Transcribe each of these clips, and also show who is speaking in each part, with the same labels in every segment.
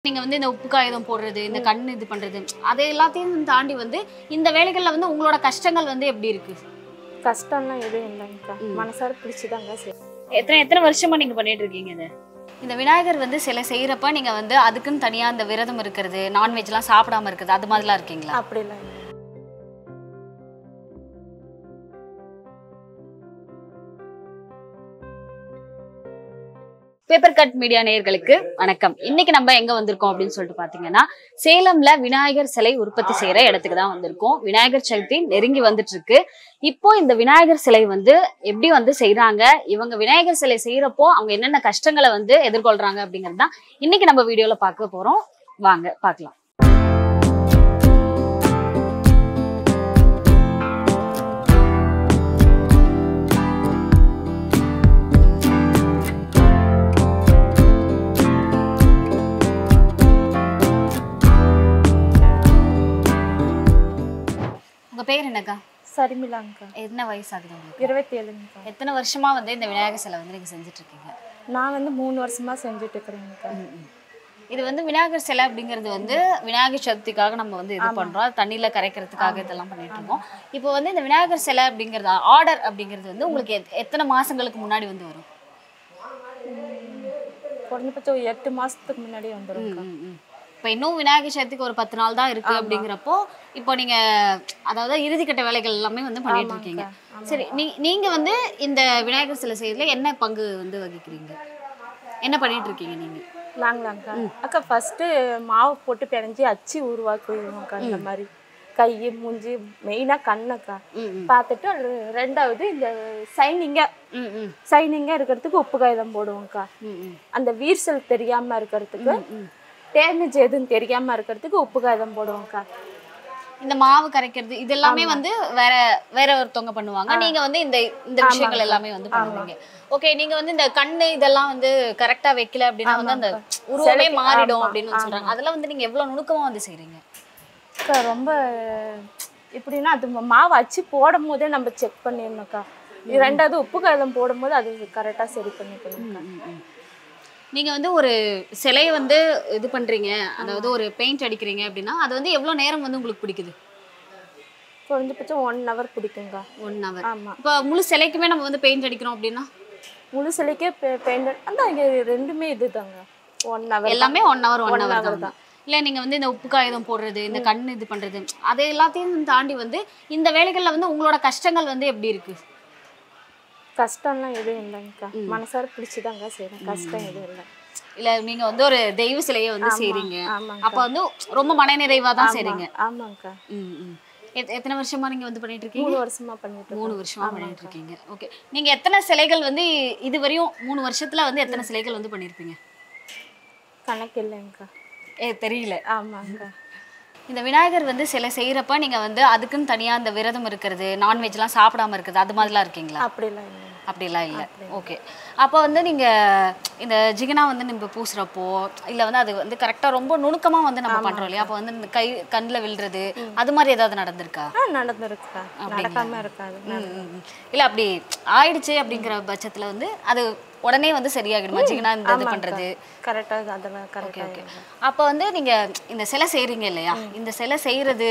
Speaker 1: நீங்க வந்து இந்த உப்பு காகிதம் போடுறது, இந்த கண் இது பண்றது, அதை எல்லாத்தையும் தாண்டி வந்து இந்த வேலைகள்ல வந்து உங்களோட கஷ்டங்கள் வந்து எப்படி இருக்கு?
Speaker 2: கஷ்டம்லாம் எதுவும் இல்லைங்கக்கா. மனசார பிடிச்சுதாங்க
Speaker 1: எத்தனை வருஷமா நீங்க பண்ணிட்டு இருக்கீங்க இத? இந்த விநாயகர் வந்து சிலை செய்யறப்ப நீங்க வந்து அதுக்குன்னு தனியா இந்த விரதம் இருக்கிறது, நான்வெஜ்லாம் சாப்பிடாம இருக்குது, அது மாதிரிலாம் இருக்கீங்களா?
Speaker 2: அப்படிலாம் இல்லை.
Speaker 1: பேப்பர் கட் மீடியா நேயர்களுக்கு வணக்கம். இன்னைக்கு நம்ம எங்க வந்திருக்கோம் அப்படின்னு சொல்லிட்டு பாத்தீங்கன்னா, சேலம்ல விநாயகர் சிலை உற்பத்தி செய்யற இடத்துக்கு தான் வந்திருக்கோம். விநாயகர் சதுர்த்தி நெருங்கி வந்துட்டு இருக்கு. இப்போ இந்த விநாயகர் சிலை வந்து எப்படி வந்து செய்யறாங்க, இவங்க விநாயகர் சிலை செய்யறப்போ அவங்க என்னென்ன கஷ்டங்களை வந்து எதிர்கொள்றாங்க அப்படிங்கிறது தான் இன்னைக்கு நம்ம வீடியோல பார்க்க போறோம். வாங்க பார்க்கலாம். உங்க பேர் என்னக்கா?
Speaker 2: சரிமிலாங்கக்கா.
Speaker 1: என்ன வயசு ஆகுது உங்களுக்கு?
Speaker 2: 27ங்கக்கா.
Speaker 1: எத்தனை வருஷமா வந்து இந்த விநாயகர் சிலை வந்து நீங்க செஞ்சுட்டு இருக்கீங்க?
Speaker 2: நான் வந்து 3 வருஷமா செஞ்சுட்டு இருக்கிறேங்கக்கா.
Speaker 1: இது வந்து விநாயகர் சிலை அப்படிங்கிறது வந்து விநாயகர் சதுர்த்திக்காக நம்ம வந்து இது பண்றோம். அது தண்ணியில கரைக்கிறதுக்காக இதெல்லாம் பண்ணிட்டு இருக்கோம். இப்போ வந்து இந்த விநாயகர் சிலை அப்படிங்கிறது ஆர்டர் அப்படிங்கிறது வந்து உங்களுக்கு எத்தனை மாசங்களுக்கு முன்னாடி வந்து வரும்?
Speaker 2: குறைஞ்சபட்சம் 8 மாசத்துக்கு முன்னாடி வந்துடும்.
Speaker 1: இப்போ இன்னும் விநாயகர் சதுர்த்திக்கு ஒரு 10 நாள் தான் இருக்கு அப்படிங்கிறப்போ இப்போ நீங்க அதாவது இறுதிக்கட்ட வேலைகள் எல்லாமே வந்து பண்ணிட்டு இருக்கீங்க. சரி, நீங்க வந்து இந்த விநாயகர் சிலை செய்யறதுல என்ன பங்கு வந்து வகிக்கிறீங்க, என்ன பண்ணிட்டு இருக்கீங்க நீங்க?
Speaker 2: நாங்களாங்கக்கா அக்கா ஃபர்ஸ்ட் மாவு போட்டு பிணைஞ்சி அச்சு உருவாக்குவோம்க்கா. இந்த மாதிரி கை மூஞ்சி மெயினா கண்ணக்கா பார்த்துட்டு ரெண்டாவது இந்த சைனிங்கா இருக்கிறதுக்கு உப்பு காகிதம் போடுவோம்க்கா. அந்த வீர்சல் தெரியாம இருக்கிறதுக்கு, டேமேஜ் எதுவும் தெரியாம இருக்கிறதுக்கு உப்பு காகிதம் போடுவோம்க்கா.
Speaker 1: இந்த மாவு கரைக்கிறது இதெல்லாமே வந்து வேற ஒருத்தவங்க பண்ணுவாங்க, நீங்க வந்து இந்த விஷயங்கள் எல்லாமே வந்து பண்ணுவீங்க. ஓகே, நீங்க வந்து இந்த கண்ணு இதெல்லாம் வந்து கரெக்டா வைக்கல அப்படின்னா வந்து அந்த உருவமே மாறிடும் அப்படின்னு சொல்றாங்க. அதெல்லாம் வந்து நீங்க எவ்வளவு நுணுக்கமா வந்து செய்றீங்க?
Speaker 2: ரொம்ப எப்படின்னா அது மாவு அச்சு போடும் போதே நம்ம செக் பண்ணிடணும்க்கா. ரெண்டாவது உப்பு காகிதம் போடும் போது அது கரெக்டா சரி பண்ணிக்கணும்க்கா.
Speaker 1: நீங்க வந்து ஒரு சிலையை வந்து இது பண்றீங்க, அதாவது ஒரு பெயிண்ட் அடிக்கிறீங்க அப்படின்னா அது வந்து எவ்வளவு நேரம் வந்து உங்களுக்கு பிடிக்குது?
Speaker 2: குறைஞ்சபட்சம் 1 hour பிடிக்குங்க.
Speaker 1: 1 hour.
Speaker 2: ஆமா.
Speaker 1: இப்போ முழு சிலைக்குமே நம்ம வந்து பெயிண்ட் அடிக்கிறோம் அப்படின்னா
Speaker 2: முழு சிலைக்கே பெயிண்ட் அந்த ரெண்டுமே இதுதாங்க. 1 hour
Speaker 1: எல்லாமே 1 hour தான். இல்ல நீங்க வந்து இந்த உப்பு காகிதம் போடுறது, இந்த கண் இது பண்றது, அதை எல்லாத்தையும் தாண்டி வந்து இந்த வேலைகள்ல வந்து உங்களோட கஷ்டங்கள் வந்து எப்படி இருக்கு?
Speaker 2: கஷ்டம்லாம் எதுவும் இல்லைங்கக்கா. மனசார பிடிச்சுதாங்க செய்யறேன். கஷ்டம் எதுவும் இல்லை.
Speaker 1: இல்ல நீங்க வந்து ஒரு தெய்வ சிலையை வந்து செய்றீங்க, அப்ப வந்து ரொம்ப மனநிறைவா தான் செய்றீங்க.
Speaker 2: ஆமாங்கக்கா.
Speaker 1: எத்தனை வருஷமா நீங்க வந்து பண்ணிட்டு இருக்கீங்க?
Speaker 2: 3 வருஷமா பண்ணிட்டு
Speaker 1: 3 வருஷமா பண்ணிட்டு இருக்கீங்க. ஓகே, நீங்க எத்தனை சிலைகள் வந்து இதுவரையும் 3 வருஷத்துல வந்து எத்தனை சிலைகள் வந்து பண்ணிருப்பீங்க?
Speaker 2: கணக்கு இல்லைங்கக்கா.
Speaker 1: தெரியல.
Speaker 2: ஆமாங்கக்கா.
Speaker 1: இந்த விநாயகர் வந்து சிலை செய்யறப்ப நீங்க வந்து அதுக்குன்னு தனியா இந்த விரதம் இருக்கிறது, நான்வெஜ்லாம் சாப்பிடாம இருக்குது, அது மாதிரிலாம் இருக்கீங்களா?
Speaker 2: அப்படிலாம் இல்லை.
Speaker 1: அப்படிலாம் இல்லை. ஓகே, அப்போ வந்து நீங்க இந்த ஜிகினா வந்து நம்ம பூசுறப்போ இல்லை வந்து அது வந்து கரெக்டாக ரொம்ப நுணுக்கமாக வந்து நம்ம பண்றோம் இல்லையா, அப்போ வந்து இந்த கண்ணில் விழுறது அது மாதிரி ஏதாவது நடந்திருக்கா?
Speaker 2: நடந்திருக்கா, நடக்காம இருக்காது.
Speaker 1: இல்லை அப்படி ஆயிடுச்சு அப்படிங்கிற பட்சத்தில் வந்து அது உடனே வந்து சரியாகிடுமா ஜிகினா இந்த இது பண்றது?
Speaker 2: கரெக்டாக அதெல்லாம் கரெக்டாக.
Speaker 1: ஓகே, அப்போ வந்து நீங்க இந்த சிலை செய்றீங்க இல்லையா, இந்த சிலை செய்யறது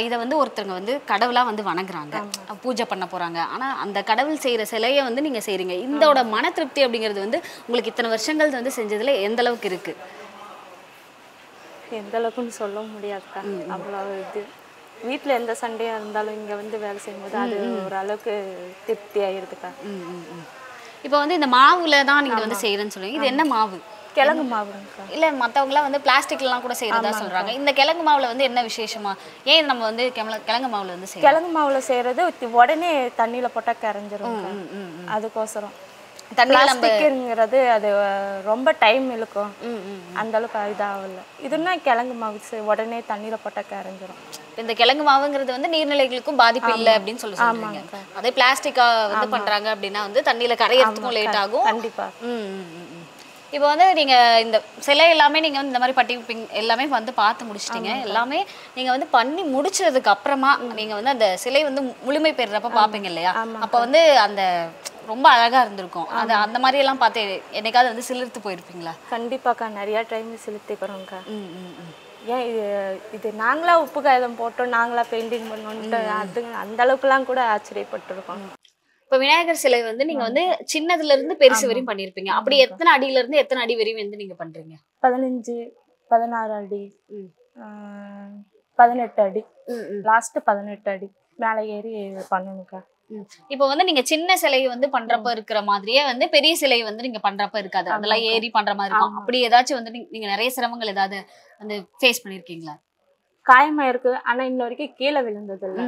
Speaker 1: இதை வந்து ஒருத்தவங்க வந்து கடவுளாக வந்து வணங்குறாங்க, பூஜை பண்ண போறாங்க. ஆனா அந்த கடவுள் செய்யற சிலையை வந்து நீங்க செய்றீங்க, இதோட மன திருப்தி அப்படிங்கிறது வந்து உங்களுக்கு இத்தனை வருஷங்கள் வந்து செஞ்சதுல எந்த அளவுக்கு இருக்கு?
Speaker 2: எந்த அளவுக்குன்னு சொல்ல முடியாதுக்கா. அவ்வளோ இது வீட்டில் எந்த சண்டையாக இருந்தாலும் இங்கே வந்து வேலை செய்யும்போது அது ஓரளவுக்கு திருப்தி ஆகிடுதுக்கா.
Speaker 1: இப்போ வந்து இந்த மாவுல தான் நீங்க வந்து செய்யறேன்னு சொல்லுவீங்க, இது என்ன மாவு?
Speaker 2: கிழங்கு மாவுங்கக்கா.
Speaker 1: இல்லை மற்றவங்களாம் வந்து பிளாஸ்டிக்லாம் கூட செய்யறதா சொல்றாங்க, இந்த கிழங்கு மாவுல வந்து என்ன விசேஷமா, ஏன் நம்ம வந்து கிழங்கு மாவுல வந்து செய்யறோம்?
Speaker 2: கிழங்கு மாவுல செய்யறது உடனே தண்ணியில போட்டால் கரைஞ்சிரும். அதுக்கோசரம் பிளாஸ்டிக்ங்கிறது அது ரொம்ப டைம் இழுக்கும், அந்த அளவுக்கு இதாகல. இதுன்னா கிழங்கு மாவு உடனே தண்ணியில போட்டால் கரைஞ்சிரும்.
Speaker 1: இந்த கிழங்கு மாவுங்கிறது வந்து நீர்நிலைகளுக்கும் பாதிப்பு இல்லை அப்படின்னு சொல்லுவாங்க. அதே பிளாஸ்டிக்கா வந்து பண்றாங்க அப்படின்னா வந்து தண்ணியில கரையறதுக்கும் லேட் ஆகும்.
Speaker 2: கண்டிப்பா.
Speaker 1: இப்போ வந்து நீங்க இந்த சிலை எல்லாமே நீங்க வந்து இந்த மாதிரி பட்டி எல்லாமே வந்து பார்த்து முடிச்சிட்டீங்க, எல்லாமே நீங்க வந்து பண்ணி முடிச்சதுக்கு அப்புறமா நீங்க வந்து அந்த சிலை வந்து முழுமை பெறுறப்ப பாப்பீங்க இல்லையா, அப்ப வந்து அந்த ரொம்ப அழகா இருந்திருக்கும். அது அந்த மாதிரி எல்லாம் பார்த்து என்னைக்காவது வந்து சிலிர்த்து போயிருப்பீங்களா?
Speaker 2: கண்டிப்பாக்கா நிறைய டைம் செலுத்திக்கிறோம்க்கா.
Speaker 1: ம்.
Speaker 2: ஏன் இது நாங்களா உப்பு காகிதம் போட்டோம், நாங்களா பெயிண்டிங் பண்ணோன்ட்டு அது அந்த அளவுக்குலாம் கூட ஆச்சரியப்பட்டிருக்கோம்.
Speaker 1: இப்ப விநாயகர் சிலை வந்து நீங்க வந்து சின்னதுல இருந்து பெருசு வரையும் பண்ணிருப்பீங்க. அப்படி எத்தனை அடியில இருந்து எத்தனை அடி வரையும் வந்து நீங்க பண்றீங்க?
Speaker 2: 15, 16 அடி, 18 அடி, லாஸ்ட் 18 அடி மேலே ஏறி பண்ணணுக்கா.
Speaker 1: இப்ப வந்து நீங்க சின்ன சிலை வந்து பண்றப்ப இருக்கிற மாதிரியே வந்து பெரிய சிலை வந்து நீங்க பண்றப்ப இருக்காது. அதெல்லாம் ஏறி பண்ற மாதிரி இருக்கும். அப்படி ஏதாச்சும் வந்து நீங்க நிறைய சிரமங்கள் ஏதாவது வந்து ஃபேஸ் பண்ணிருக்கீங்களா?
Speaker 2: காயமா இருக்கு, ஆனா இன்ன வரைக்கும் கீழே விழுந்தது இல்ல.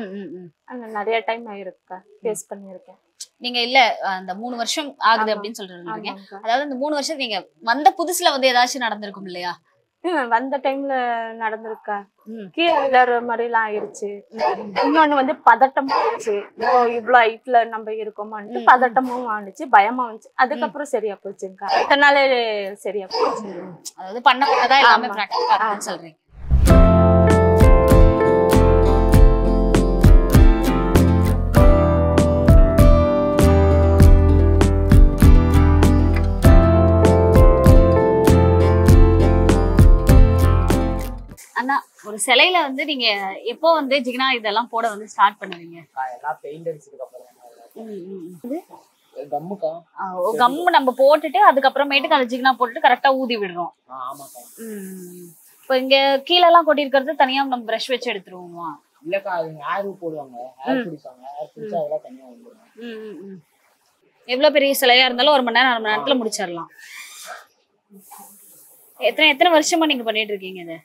Speaker 2: ஆனா நிறைய டைம் ஆயிருக்கா, ஃபேஸ் பண்ணிருக்கேன்.
Speaker 1: நீங்க இல்ல அந்த 3 வருஷம் ஆகுது அப்படின்னு சொல்றீங்க. அதாவது அந்த 3 வருஷம் நீங்க வந்த புதுசுல வந்து ஏதாச்சும் நடந்திருக்கும் இல்லையா?
Speaker 2: வந்த டைம்ல நடந்திருக்கா, கீழே விழுற மாதிரி எல்லாம் ஆயிருச்சு. இன்னொன்னு வந்து பதட்டமா ஆயிடுச்சு, இவ்வளவு ஹைட்ல நம்ம இருக்கோமான்ட்டு பதட்டமும் ஆனிச்சு, பயமா வந்துச்சு. அதுக்கப்புறம் சரியா போச்சுங்கக்கா, அடுத்த நாளே சரியா போச்சு.
Speaker 1: அதாவது பண்ணதான் எல்லாமே பிராக்டிகலா இருக்குன்னு சொல்றீங்க. அண்ணா, ஒரு சிலையில வந்து நீங்க எப்போ வந்து ஜிகினா இதெல்லாம் போட வந்து ஸ்டார்ட் பண்ணுவீங்க?
Speaker 3: எல்லாம் பெயிண்ட் அடிச்சதுக்கு அப்புறம்
Speaker 1: கம்மு நம்ம போட்டுட்டு அதுக்கப்புறமேட்டுக்கு அந்த ஜிகினா போட்டுட்டு கரெக்டா ஊதி விடுறோம்.
Speaker 3: ஆமாக்கா.
Speaker 1: இப்ப இங்க கீழே எல்லாம் கொட்டி இருக்கிறது தனியா நம்ம பிரஷ் வச்சு எடுத்துருவோமா?
Speaker 3: இல்லக்கா, அது ஏர் போடுவாங்க, ஏர் பிடிப்பாங்க, ஏர் பிடிச்சா அதெல்லாம் தனியா வந்துடும்.
Speaker 1: எவ்வளவு பெரிய சிலையா இருந்தாலும் 1 மணி நேரம் 1/2 மணி நேரத்துல முடிச்சிடலாம். எத்தனை வருஷமா நீங்க பண்ணிட்டு இருக்கீங்க இதை?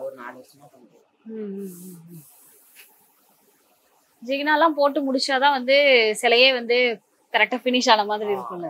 Speaker 3: ஒரு 4 வருஷமா பண்றோம்.
Speaker 1: ஜிகினா எல்லாம் போட்டு முடிச்சாதான் வந்து சிலையே வந்து கரெக்டா பினிஷ் ஆன மாதிரி இருக்கும்ல.